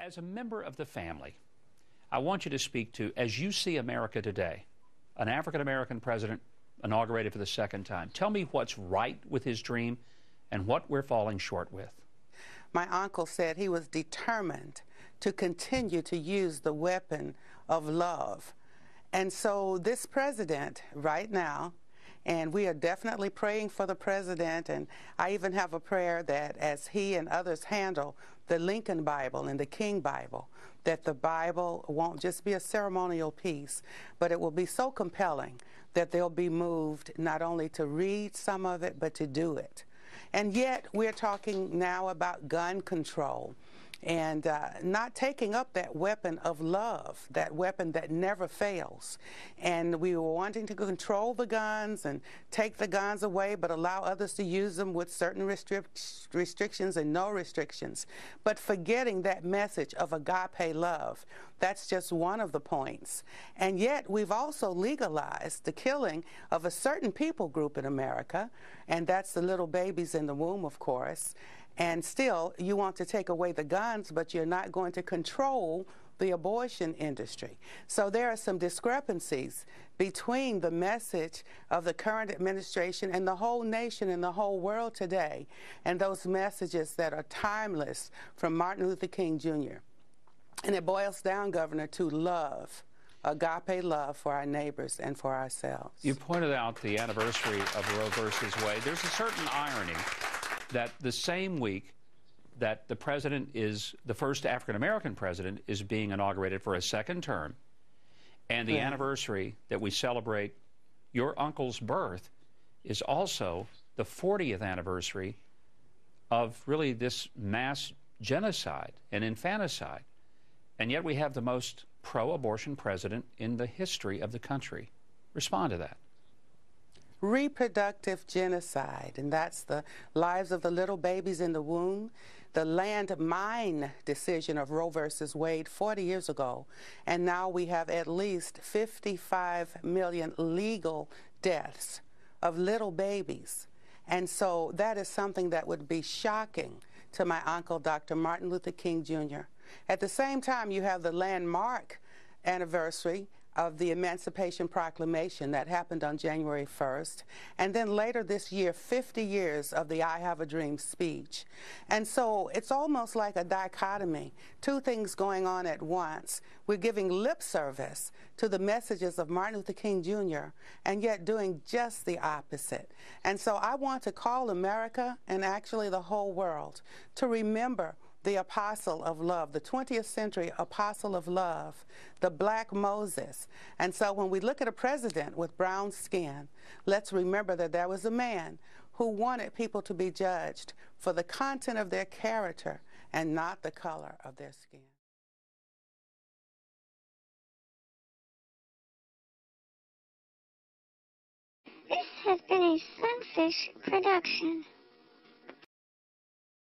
As a member of the family, I want you to speak to, as you see America today, an African-American president inaugurated for the second time. Tell me what's right with his dream and what we're falling short with. My uncle said he was determined to continue to use the weapon of love. And so this president right now, and we are definitely praying for the president, and I even have a prayer that as he and others handle the Lincoln Bible and the King Bible, that the Bible won't just be a ceremonial piece, but it will be so compelling that they'll be moved not only to read some of it, but to do it. And yet we're talking now about gun control and not taking up that weapon of love, that weapon that never fails. And we were wanting to control the guns and take the guns away, but allow others to use them with certain restrictions and no restrictions. But forgetting that message of agape love, that's just one of the points. And yet we've also legalized the killing of a certain people group in America, and that's the little babies in the womb, of course. And still, you want to take away the guns, but you're not going to control the abortion industry. So there are some discrepancies between the message of the current administration and the whole nation and the whole world today, and those messages that are timeless from Martin Luther King Jr. And it boils down, Governor, to love, agape love for our neighbors and for ourselves. You pointed out the anniversary of Roe versus Wade. There's a certain irony that the same week that the president is, the first African-American president, is being inaugurated for a second term, and the anniversary that we celebrate your uncle's birth is also the 40th anniversary of really this mass genocide and infanticide. And yet we have the most pro-abortion president in the history of the country. Respond to that. Reproductive genocide, and that's the lives of the little babies in the womb. The landmine decision of Roe versus Wade 40 years ago, and now we have at least 55 million legal deaths of little babies. And so that is something that would be shocking to my uncle, Dr. Martin Luther King Jr. At the same time, you have the landmark anniversary of the Emancipation Proclamation that happened on January 1st, and then later this year, 50 years of the I Have a Dream speech. And so it's almost like a dichotomy, two things going on at once. We're giving lip service to the messages of Martin Luther King Jr., and yet doing just the opposite. And so I want to call America, and actually the whole world, to remember the apostle of love, the 20th century apostle of love, the black Moses. And so when we look at a president with brown skin, let's remember that there was a man who wanted people to be judged for the content of their character and not the color of their skin. This has been a Sunfish production.